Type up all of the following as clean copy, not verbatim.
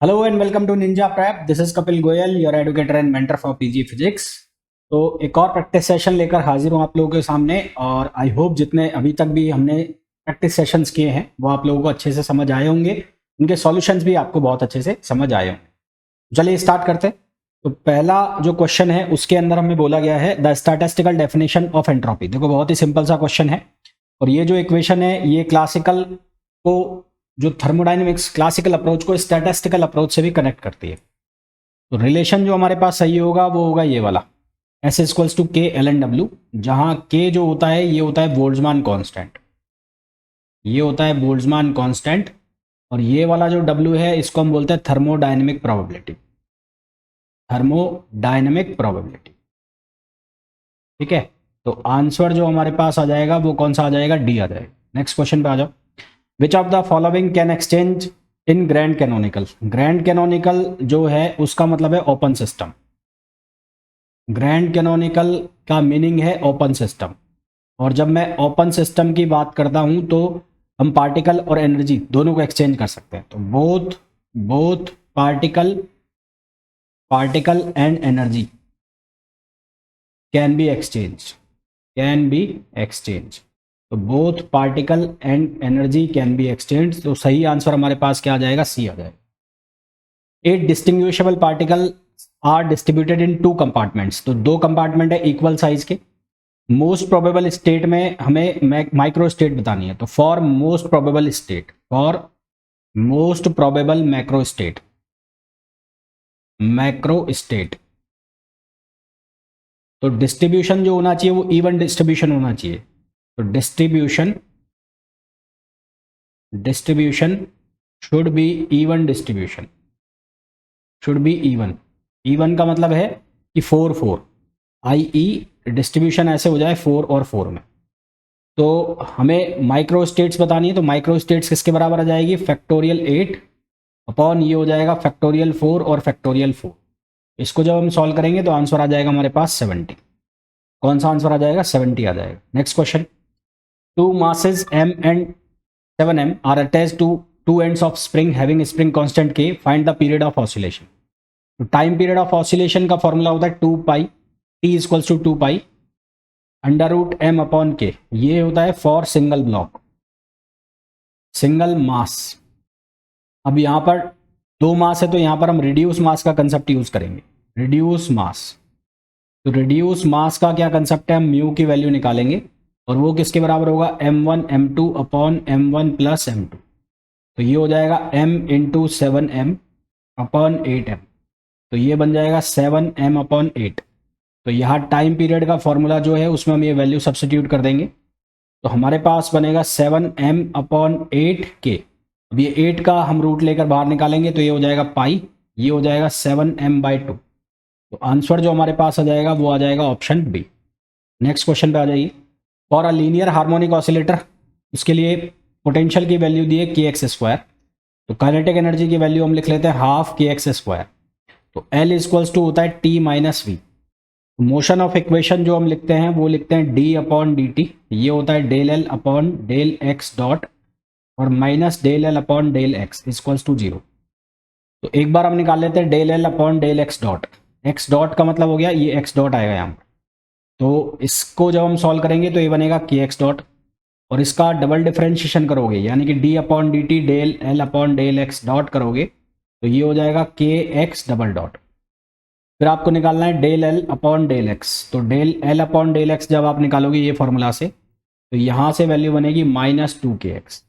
Hello and welcome to Ninja Prep. This is Kapil Goyal, your educator and mentor for PG physics. तो एक और practice session लेकर हाजिर हूँ आप लोगों के सामने, और आई होप जितने अभी तक भी हमने प्रैक्टिस सेशंस किए हैं वो आप लोगों को अच्छे से समझ आए होंगे। उनके सॉल्यूशंस भी आपको बहुत अच्छे से समझ आए होंगे। चलिए स्टार्ट करते हैं। तो पहला जो क्वेश्चन है उसके अंदर हमें बोला गया है the statistical definition of entropy. देखो बहुत ही सिंपल सा क्वेश्चन है, और ये जो इक्वेशन है ये क्लासिकल को, जो थर्मोडाइनमिक्स क्लासिकल अप्रोच को स्टैटिस्टिकल अप्रोच से भी कनेक्ट करती है। तो रिलेशन जो हमारे पास सही होगा वो होगा ये वाला, एस इक्वल्स टू के एल एन डब्ल्यू, जहां के जो होता है ये होता है बोल्ट्जमान कांस्टेंट, ये होता है बोल्ट्जमान कांस्टेंट। और ये वाला जो डब्ल्यू है इसको हम बोलते हैं थर्मोडायनेमिक प्रोबेबिलिटी, थर्मोडायनेमिक प्रोबेबिलिटी। ठीक है, तो आंसर जो हमारे पास आ जाएगा वो कौन सा आ जाएगा, डी आ जाएगा। नेक्स्ट क्वेश्चन पे आ जाओ। विच of the following can exchange in grand canonical. Grand canonical जो है उसका मतलब है ओपन सिस्टम। ग्रैंड कैनोनिकल का मीनिंग है ओपन सिस्टम। और जब मैं ओपन सिस्टम की बात करता हूं तो हम पार्टिकल और एनर्जी दोनों को एक्सचेंज कर सकते हैं। तो both both particle particle and energy can be exchange, can be exchange. तो both particle and energy can be exchange. तो सही आंसर हमारे पास क्या आ जाएगा, सी आ जाएगा। 8 distinguishable particle are distributed in 2 compartments. तो 2 कंपार्टमेंट है इक्वल साइज के। मोस्ट प्रोबेबल स्टेट में हमें माइक्रो स्टेट बतानी है। तो for most probable state, for most probable macro state, macro state, तो डिस्ट्रीब्यूशन जो होना चाहिए वो इवन डिस्ट्रीब्यूशन होना चाहिए। तो distribution distribution should be even, distribution should be even. Even का मतलब है कि 4 4, आई ई डिस्ट्रीब्यूशन ऐसे हो जाए 4 और 4 में। तो हमें माइक्रो स्टेट्स बतानी है। तो माइक्रो स्टेट्स किसके बराबर आ जाएगी, फैक्टोरियल 8 अपॉन ये हो जाएगा फैक्टोरियल 4 और फैक्टोरियल 4। इसको जब हम सॉल्व करेंगे तो आंसर आ जाएगा हमारे पास 70। कौन सा आंसर आ जाएगा, 70 आ जाएगा। Next question. Two masses m and 7m are attached to two ends of spring having spring constant k, find the period of oscillation. तो टाइम पीरियड ऑफ ऑसिलेशन का फॉर्मूला होता है 2 pi, T equals to 2 pi under root M upon K. ये होता है for single block, single mass. अब यहां पर 2 मास है तो यहां पर हम रिड्यूस मास का कंसेप्ट यूज करेंगे, रिड्यूस मास। तो रिड्यूस मास का क्या कंसेप्ट है, हम म्यू की वैल्यू निकालेंगे और वो किसके बराबर होगा, m1 m2 upon m1 plus m2। तो ये हो जाएगा m into 7m upon 8m। तो ये बन जाएगा 7m अपॉन 8। तो यहाँ टाइम पीरियड का फॉर्मूला जो है उसमें हम ये वैल्यू सब्सटीट्यूट कर देंगे। तो हमारे पास बनेगा 7m अपॉन 8k। अब ये 8 का हम रूट लेकर बाहर निकालेंगे तो ये हो जाएगा पाई, ये हो जाएगा 7m/2। तो आंसर जो हमारे पास आ जाएगा वो आ जाएगा ऑप्शन बी। नेक्स्ट क्वेश्चन पे आ जाइए। For a linear harmonic oscillator, उसके लिए पोटेंशियल की वैल्यू दी है के एक्स स्क्वायर। तो काइनेटिक एनर्जी की वैल्यू हम लिख लेते हैं हाफ के एक्स स्क्वायर। तो एल इक्वल्स टू होता है T minus V. Motion of equation जो हम लिखते हैं वो लिखते हैं डी अपॉन डी टी, ये होता है del L upon del X dot, और minus del L upon del X equals to 0। तो एक बार हम निकाल लेते हैं del L upon del X dot का मतलब हो गया ये एक्स डॉट आएगा यहाँ पर। तो इसको जब हम सॉल्व करेंगे तो ये बनेगा के एक्स डॉट, और इसका डबल डिफरेंशिएशन करोगे यानी कि D upon D T del L upon del X dot करोगे तो ये हो जाएगा के एक्स डबल डॉट। फिर आपको निकालना है del L upon del X. तो del L upon del X जब आप निकालोगे ये फॉर्मूला से, तो यहाँ से वैल्यू बनेगी -2kx।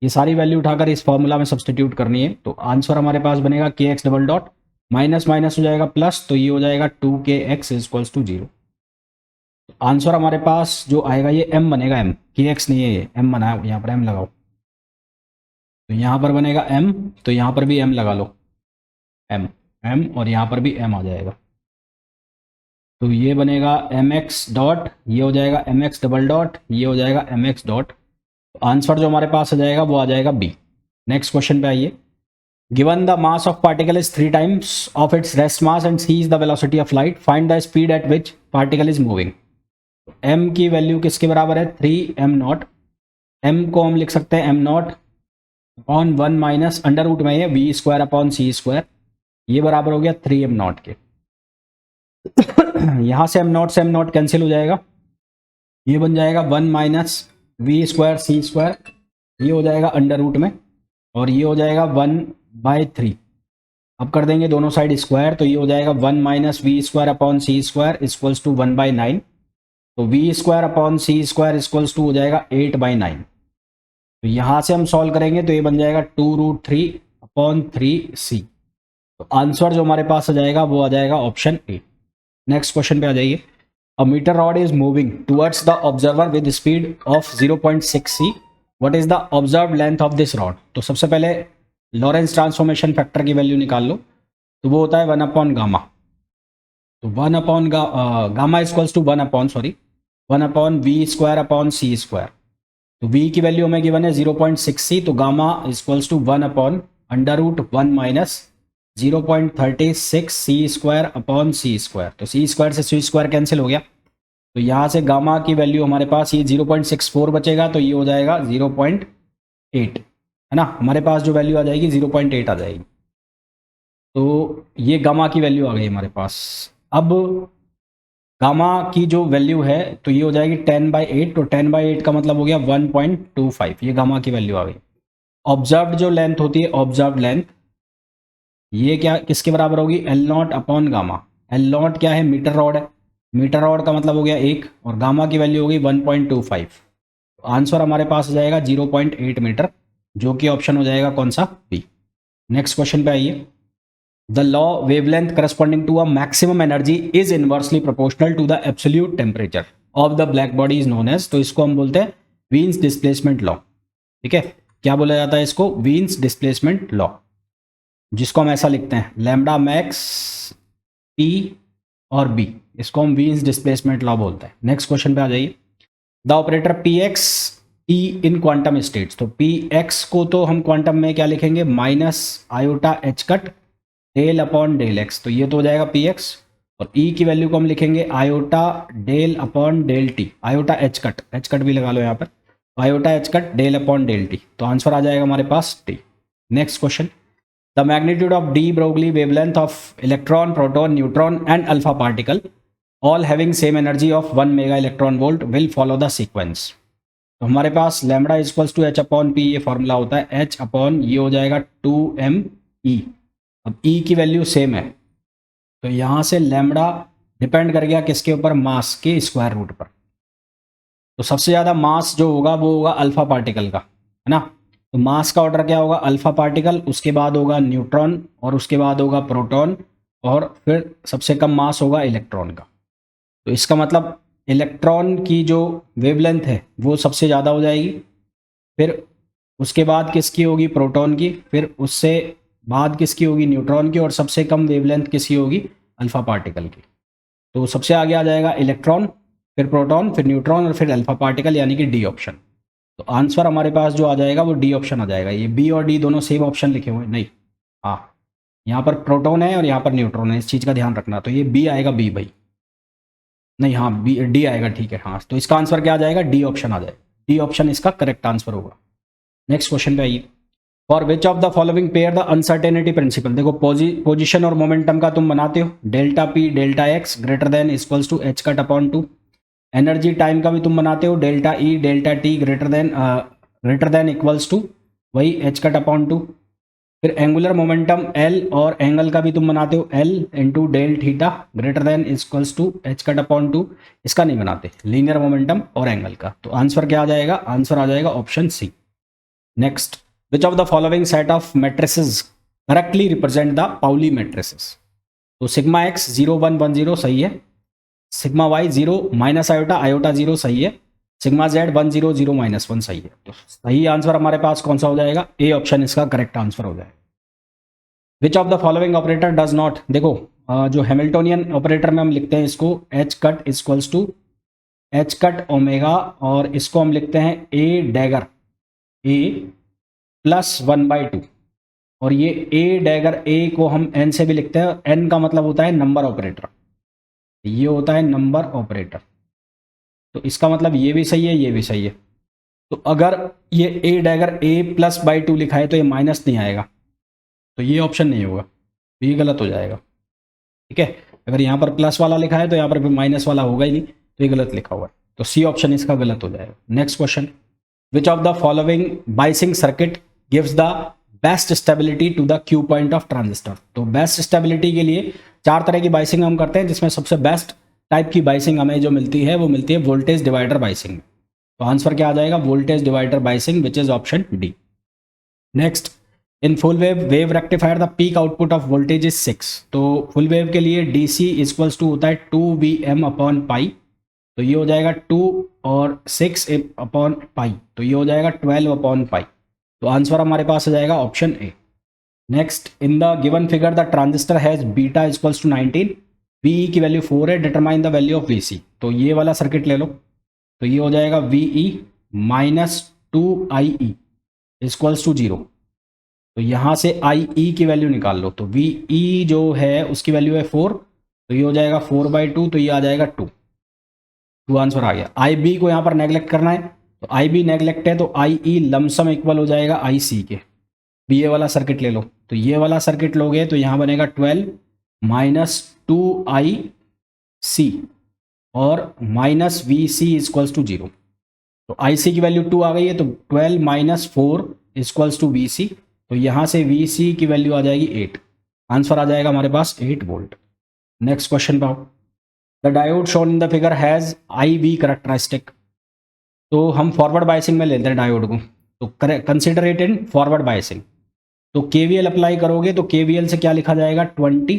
ये सारी वैल्यू उठाकर इस फॉर्मूला में सब्सटीट्यूट करनी है। तो आंसर हमारे पास बनेगा के x double dot, minus minus हो जाएगा प्लस, तो ये हो जाएगा 2kx इक्वल्स टू 0। आंसर हमारे पास जो आएगा ये m बनेगा, m के एक्स नहीं है, ये m बना है, यहाँ पर m लगाओ। तो यहाँ पर बनेगा m, तो यहाँ पर भी m लगा लो, m m, और यहाँ पर भी m आ जाएगा। तो ये बनेगा एम एक्स डॉट, ये हो जाएगा एम एक्स डबल डॉट, ये हो जाएगा एम एक्स डॉट। तो आंसर जो हमारे पास आ जाएगा वो आ जाएगा बी। नेक्स्ट क्वेश्चन पे आइए। Given the mass of particle is 3 times of its rest mass and C is the velocity of light, find the speed at which particle is moving. m की वैल्यू किसके बराबर है, 3m not. m को हम लिख सकते हैं m not upon 1 minus under root में है V square upon C square, ये बराबर हो गया 3m नॉट के। यहाँ से एम नॉट कैंसिल हो जाएगा, ये बन जाएगा 1 minus V square C square, ये हो जाएगा अंडर रूट में, और ये हो जाएगा 1/3। अब कर देंगे दोनों साइड स्क्वायर, तो ये हो जाएगा 1 minus V square upon C square equals to 1/9। तो V square upon C square equals to हो जाएगा 8/9। तो यहाँ से हम सॉल्व करेंगे तो ये बन जाएगा 2√3/3c। तो आंसर जो हमारे पास आ जाएगा वो आ जाएगा ऑप्शन ए। नेक्स्ट क्वेश्चन पे आ जाइए। A metre rod is moving towards the observer with speed of 0.6c। What is the observe length of this rod? तो सबसे पहले लॉरेंस ट्रांसफॉर्मेशन फैक्टर की वैल्यू निकाल लो, तो वो होता है 1 गामा। तो 1 gamma equals to 1 V square upon C square. तो v की वैल्यू हमें गिवन है 0.6c, तो gamma equals to 1/√1 minus 0.36 C square upon C square. तो सी स्क्वायर से सी स्क्वायर कैंसिल हो गया, तो यहाँ से गामा की वैल्यू हमारे पास ये 0.64 बचेगा, तो ये हो जाएगा 0.8, है ना। हमारे पास जो वैल्यू आ जाएगी 0.8 आ जाएगी। तो ये गामा की वैल्यू आ गई हमारे पास। अब गामा की जो वैल्यू है तो ये हो जाएगी 10/8, तो 10/8 का मतलब हो गया 1.25, ये गामा की वैल्यू आ गई। ऑब्जर्व्ड जो लेंथ होती है, ऑब्जर्व्ड लेंथ, ये क्या किसके बराबर होगी? L not upon gamma. L not क्या है? मीटर रॉड है, मीटर रॉड का मतलब हो गया 1, और गामा की वैल्यू होगी 1.25। तो आंसर हमारे पास आ जाएगा 0.8 मीटर, जो कि ऑप्शन हो जाएगा कौन सा? बी। नेक्स्ट क्वेश्चन पे आइए। The law wavelength corresponding to a maximum energy is inversely proportional to the absolute temperature of the black body is known as. तो इसको हम बोलते हैं वीन्स डिस्प्लेसमेंट लॉ। ठीक है, क्या बोला जाता है इसको? वीन्स डिस्प्लेसमेंट लॉ, जिसको हम ऐसा लिखते हैं लैम्डा मैक्स पी और बी, इसको हम वीन्स डिस्प्लेसमेंट लॉ बोलते हैं। नेक्स्ट क्वेश्चन पे आ जाइए। The operator P X E in quantum states. तो पी एक्स को तो हम क्वांटम में क्या लिखेंगे? Minus iota H cut del upon del X, तो ये तो हो जाएगा पी एक्स, और ई की वैल्यू को हम लिखेंगे iota del upon del T, iota H cut भी लगा लो यहाँ पर, iota H cut del upon del T. तो आंसर आ जाएगा हमारे पास T. Next question. The magnitude of de Broglie wavelength of electron, proton, neutron and alpha particle all having same energy of 1 mega electron volt will follow the sequence. तो हमारे पास lambda equals to H upon P, ये formula होता है, H upon ये हो जाएगा 2m ई। अब ई की वैल्यू सेम है, तो यहाँ से लैम्डा डिपेंड कर गया किसके ऊपर? मास के स्क्वायर रूट पर। तो सबसे ज़्यादा मास जो होगा वो होगा अल्फा पार्टिकल का, है ना। तो मास का ऑर्डर क्या होगा? अल्फा पार्टिकल, उसके बाद होगा न्यूट्रॉन, और उसके बाद होगा प्रोटॉन, और फिर सबसे कम मास होगा इलेक्ट्रॉन का। तो इसका मतलब इलेक्ट्रॉन की जो वेवलेंथ है वो सबसे ज़्यादा हो जाएगी, फिर उसके बाद किसकी होगी? प्रोटॉन की, फिर उससे बाद किसकी होगी? न्यूट्रॉन की, और सबसे कम वेवलेंथ किसकी होगी? अल्फा पार्टिकल की। तो सबसे आगे आ जाएगा इलेक्ट्रॉन, फिर प्रोटॉन, फिर न्यूट्रॉन, और फिर अल्फा पार्टिकल, यानी कि डी ऑप्शन। तो आंसर हमारे पास जो आ जाएगा वो डी ऑप्शन आ जाएगा। ये बी और डी दोनों सेम ऑप्शन लिखे हुए नहीं, हाँ, यहाँ पर प्रोटॉन है और यहाँ पर न्यूट्रॉन है, इस चीज़ का ध्यान रखना। तो ये बी आएगा, बी भाई नहीं, हाँ बी डी आएगा, ठीक है। हाँ, तो इसका आंसर क्या आ जाएगा? डी ऑप्शन आ जाएगा, डी ऑप्शन इसका करेक्ट आंसर होगा। नेक्स्ट क्वेश्चन पे आइए। For which of the following pair the uncertainty principle. देखो पोजीशन और मोमेंटम का तुम बनाते हो, delta P delta X greater than equals to H cut upon 2। Energy time का भी तुम बनाते हो, delta E delta T greater than equals to वही एच कट अपॉन 2। फिर एंगुलर मोमेंटम एल और एंगल का भी तुम बनाते हो, L into del theta greater than equals to H cut upon 2। इसका नहीं बनाते, लीनियर मोमेंटम और एंगल का। तो आंसर क्या आ जाएगा? आंसर आ जाएगा option C. Next, which of the following set of matrices correctly represent the Pauli matrices. तो सिग्मा एक्स 0 1 1 0 सही है, sigma Y 0 minus iota iota 0 सही है, सिग्मा जेड 1 0 0 -1 सही है। तो सही आंसर हमारे पास कौन सा हो जाएगा? ए ऑप्शन इसका करेक्ट आंसर हो जाएगा। Which of the following operator does not. देखो जो हैमिल्टोनियन ऑपरेटर में हम लिखते हैं इसको H cut equals to H cut omega, और इसको हम लिखते हैं ए डैगर ए प्लस 1/2, और ये ए डैगर ए को हम एन से भी लिखते हैं, एन का मतलब होता है नंबर ऑपरेटर, ये होता है नंबर ऑपरेटर। तो इसका मतलब ये भी सही है, ये भी सही है। तो अगर ये A dagger A plus by two लिखा है तो ये माइनस नहीं आएगा, तो ये ऑप्शन नहीं होगा, तो ये गलत हो जाएगा। ठीक है, अगर यहाँ पर प्लस वाला लिखा है तो यहाँ पर भी माइनस वाला होगा ही नहीं, तो ये गलत लिखा हुआ है, तो सी ऑप्शन इसका गलत हो जाएगा। Next question, which of the following biasing circuit gives the best stability to the Q point of transistor. तो बेस्ट स्टेबिलिटी के लिए चार तरह की बाइसिंग हम करते हैं, जिसमें सबसे बेस्ट टाइप की बाइसिंग हमें जो मिलती है वो मिलती है वोल्टेज डिवाइडर बाइसिंग। तो आंसर क्या आ जाएगा, voltage divider biasing, which is option D. Next, in full wave rectifier the peak output of voltage is 6। तो फुल वेव के लिए डी सी इक्वल्स टू होता है 2Vm अपॉन पाई, तो ये हो जाएगा 2 और 6 अपॉन पाई, तो ये हो जाएगा 12 अपॉन पाई। तो आंसर हमारे पास आ जाएगा option A. Next, in the given figure the transistor has beta equals to 19, V की वैल्यू 4 है, determine the value of V C. तो ये वाला सर्किट ले लो, तो ये हो जाएगा V E minus 2IE equals to 0। तो यहाँ से आई ई की वैल्यू निकाल लो, तो वी ई जो है उसकी वैल्यू है 4, तो ये हो जाएगा 4/2, तो ये आ जाएगा 2 आंसर आ गया। आई बी को यहाँ पर नेगलेक्ट करना है, तो आई बी नेगलेक्ट है, तो आई ई लमसम इक्वल हो जाएगा आई सी के। बी ए वाला सर्किट ले लो, तो ये वाला सर्किट लोगे तो यहाँ बनेगा 12 माइनस 2IC और minus V C equals to 0। तो आई सी की वैल्यू 2 आ गई है, तो 12 minus 4 equals to we C, तो यहाँ से वी सी की वैल्यू आ जाएगी 8। आंसर आ जाएगा हमारे पास 8 वोल्ट। नेक्स्ट क्वेश्चन पाओ, the diode shown in the figure has I V characteristic. तो हम फॉरवर्ड बायसिंग में लेते हैं डायोड को, तो consider it in forward biasing. तो KVL अप्लाई करोगे तो KVL से क्या लिखा जाएगा, 20,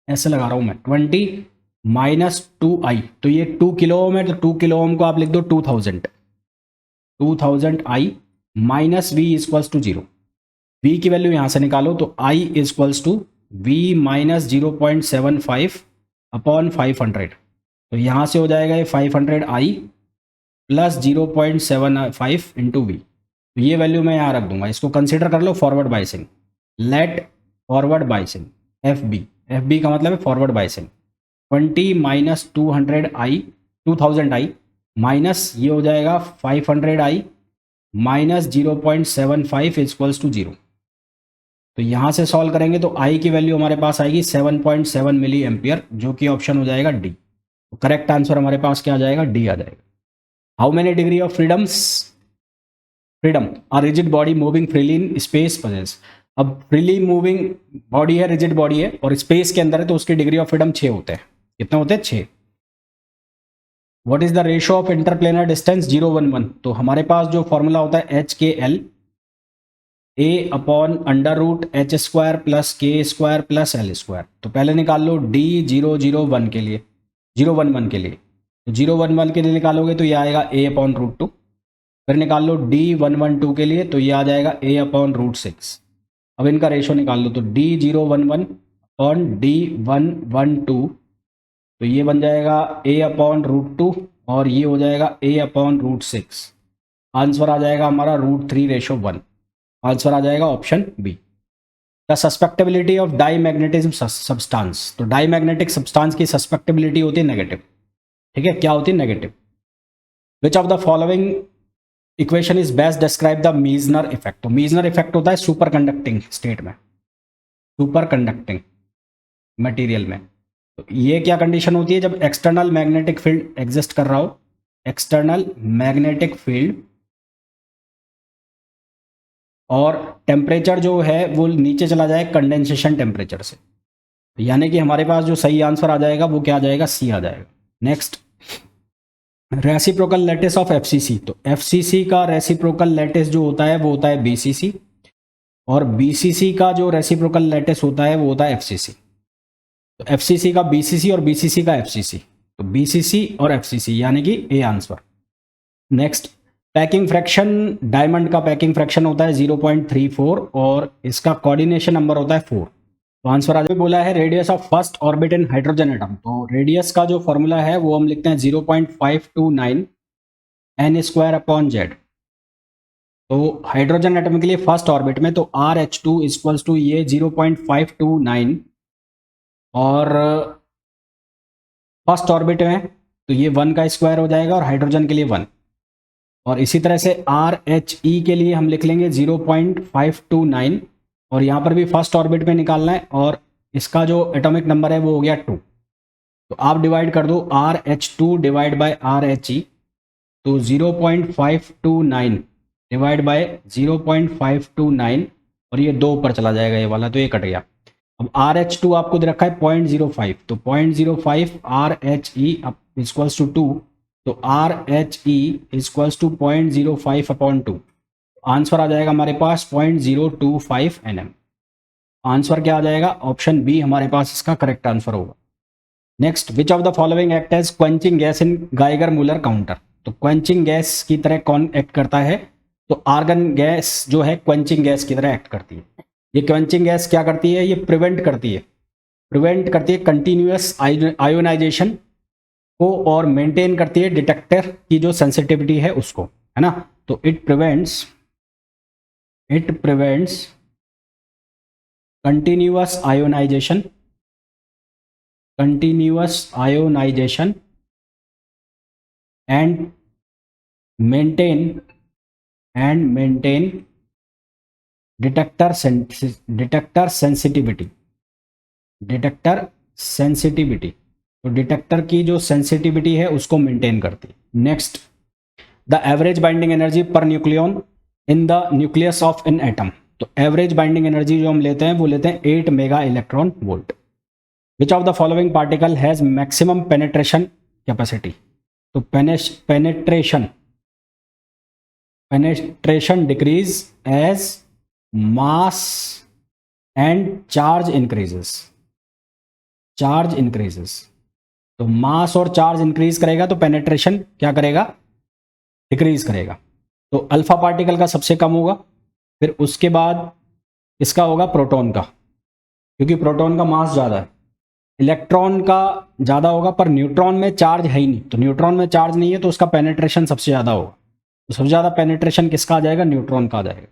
ऐसे लगा रहा हूँ मैं, 20 माइनस 2I, तो ये 2 किलो ओम है, तो 2 किलो ओम को आप लिख दो 2000 I minus V equals to 0। V की वैल्यू यहाँ से निकालो, तो I equals to V minus 0.75 upon 500, तो यहाँ से हो जाएगा ये 500I प्लस 0.75 इंटू वी। तो ये वैल्यू मैं यहाँ रख दूंगा, इसको कंसिडर कर लो forward biasing. Let forward biasing FB का मतलब है forward biasing. 20 minus 2000I minus ये हो जाएगा 500I माइनस 0.75 इक्वल्स टू 0। तो यहाँ से सॉल्व करेंगे तो I की वैल्यू हमारे पास आएगी 7.7 मिली एम्पियर, जो कि ऑप्शन हो जाएगा डी। तो करेक्ट आंसर हमारे पास क्या आ जाएगा, डी आ जाएगा। How many degree of freedom a rigid body moving freely in space possess. अब फ्रीली मूविंग बॉडी है, रिजिड बॉडी है और स्पेस के अंदर है, तो उसकी डिग्री ऑफ फ्रीडम 6 होते हैं। कितने होते हैं, 6। What is the ratio of interplanar distance 011। तो हमारे पास जो फॉर्मूला होता है HKL A upon under root H square plus K square plus L square. तो पहले निकाल लो D001 के लिए, 011 के लिए, तो 011 के लिए निकालोगे तो ये आएगा A अपॉन रूट 2। फिर निकाल लो D112 के लिए, तो ये आ जाएगा A अपॉन रूट 6। अब इनका रेशो निकाल लो, तो D011 अपॉन D112, तो ये बन जाएगा A अपॉन रूट 2 और ये हो जाएगा A अपॉन रूट 6। आंसर आ जाएगा हमारा √3:1। आंसर आ जाएगा option B. The susceptibility of diamagnetism substance. तो डाईमैग्नेटिक सब्सटेंस की सस्पेक्टेबिलिटी होती है नेगेटिव। ठीक है, क्या होती है, negative. Which of the following equation is best describe the Meissner effect. तो मीजनर इफेक्ट होता है सुपर कंडक्टिंग स्टेट में, सुपर कंडक्टिंग मटेरियल में। तो ये क्या कंडीशन होती है, जब एक्सटर्नल मैग्नेटिक फील्ड एग्जिस्ट कर रहा हो, एक्सटर्नल मैग्नेटिक फील्ड, और टेम्परेचर जो है वो नीचे चला जाए कंडेंसेशन टेम्परेचर से। यानी कि हमारे पास जो सही आंसर आ जाएगा वो क्या आ जाएगा, सी आ जाएगा। Next, reciprocal lattice of FCC। तो FCC का रेसिप्रोकल लैटिस जो होता है वो होता है BCC, और BCC का जो रेसिप्रोकल लैटिस होता है वो होता है FCC। तो FCC का BCC और BCC का FCC, तो BCC और FCC यानी कि A answer. Next, packing fraction, diamond का पैकिंग फ्रैक्शन होता है 0.34 और इसका कोऑर्डिनेशन नंबर होता है 4। तो आंसर आज बोला है radius of first orbit in hydrogen atom. तो रेडियस का जो फॉर्मूला है वो हम लिखते हैं 0.529 n² अपॉन Z। तो हाइड्रोजन एटम के लिए फर्स्ट ऑर्बिट में तो RH2 इक्वल्स टू ये 0.529, और फर्स्ट ऑर्बिट में तो ये 1 का स्क्वायर हो जाएगा और हाइड्रोजन के लिए 1, और इसी तरह से RHE के लिए हम लिख लेंगे 0.529 और यहाँ पर भी फर्स्ट ऑर्बिट में निकालना है और इसका जो एटॉमिक नंबर है वो हो गया 2। तो आप डिवाइड कर दो RH2 डिवाइड बाय RHE, तो 0.529 डिवाइड बाय 0.529 और ये 2 ऊपर चला जाएगा ये वाला, तो ये कट गया। अब RH2 आपको दे रखा है 0.05, तो 0.05 RHE इक्वल्स टू 2, तो RHE equals to 0.05 upon 2। Answer आ जाएगा हमारे पास 0.025 nm। आंसर क्या आ जाएगा? ऑप्शन बी हमारे पास इसका करेक्ट आंसर होगा। Next, which of the following act as quenching gas in Geiger Muller counter. तो क्वेंचिंग गैस की तरह कौन एक्ट करता है? तो आर्गन गैस जो है क्वेंचिंग गैस की तरह एक्ट करती है। ये क्वेंचिंग गैस क्या करती है? ये प्रिवेंट करती है कंटिन्यूअस आयोनाइजेशन को और मेंटेन करती है डिटेक्टर की जो सेंसिटिविटी है उसको, है ना। तो it prevents continuous ionization and maintain detector sensitivity। तो डिटेक्टर की जो सेंसिटिविटी है उसको मेंटेन करती है। Next, the average binding energy per nucleon in the nucleus of an atom. तो एवरेज बाइंडिंग एनर्जी जो हम लेते हैं वो लेते हैं 8 mega electron volt. Which of the following particle has maximum penetration capacity. तो penetration decrease as mass and charge increases. तो मास और चार्ज इंक्रीज करेगा तो पेनेट्रेशन क्या करेगा? डिक्रीज करेगा। तो अल्फा पार्टिकल का सबसे कम होगा, फिर उसके बाद इसका होगा प्रोटॉन का, क्योंकि प्रोटॉन का मास ज़्यादा है। इलेक्ट्रॉन का ज़्यादा होगा पर न्यूट्रॉन में चार्ज है ही नहीं, तो न्यूट्रॉन में चार्ज नहीं है तो उसका पेनेट्रेशन सबसे ज़्यादा होगा। तो सबसे ज़्यादा पेनेट्रेशन किसका आ जाएगा? न्यूट्रॉन का आ जाएगा।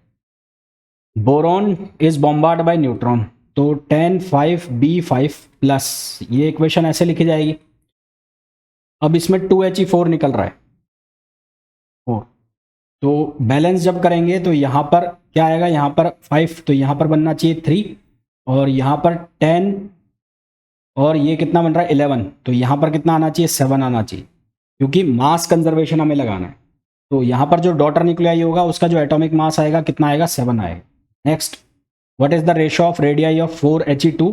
Boron is bombard by neutron, तो 10(5B5+) ये इक्वेशन ऐसे लिखी जाएगी। अब इसमें 2He4 निकल रहा है 4, तो बैलेंस जब करेंगे तो यहाँ पर क्या आएगा? यहाँ पर 5, तो यहाँ पर बनना चाहिए 3 और यहाँ पर 10 और ये कितना बन रहा है 11, तो यहाँ पर कितना आना चाहिए? 7 आना चाहिए, क्योंकि मास कंजर्वेशन हमें लगाना है। तो यहाँ पर जो डॉटर न्यूक्लियाई होगा उसका जो एटॉमिक मास आएगा कितना आएगा? 7 आएगा। Next, what is the ratio of radii of 4He2।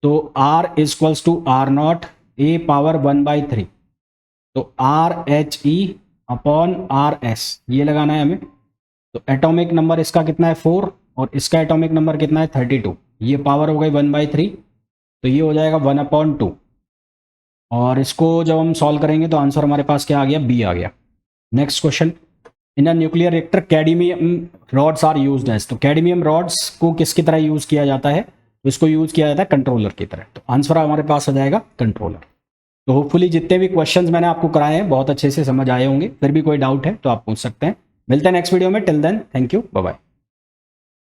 तो R equals to R0 A⁻1/3, तो RHE अपॉन RS ये लगाना है हमें। तो एटॉमिक नंबर इसका कितना है? 4 और इसका एटॉमिक नंबर कितना है? 32। ये पावर हो गई 1/3, तो ये हो जाएगा 1/2। और इसको जब हम सॉल्व करेंगे तो आंसर हमारे पास क्या आ गया? B आ गया। Next question, in a nuclear reactor cadmium rods are used as. तो कैडमियम रॉड्स को किसकी तरह यूज़ किया जाता है? तो इसको यूज़ किया जाता है कंट्रोलर की तरह, तो आंसर हमारे पास आ जाएगा कंट्रोलर। तो होपफुली जितने भी क्वेश्चंस मैंने आपको कराए हैं बहुत अच्छे से समझ आए होंगे। फिर भी कोई डाउट है तो आप पूछ सकते हैं। मिलते हैं नेक्स्ट वीडियो में। Till then, thank you, bye bye.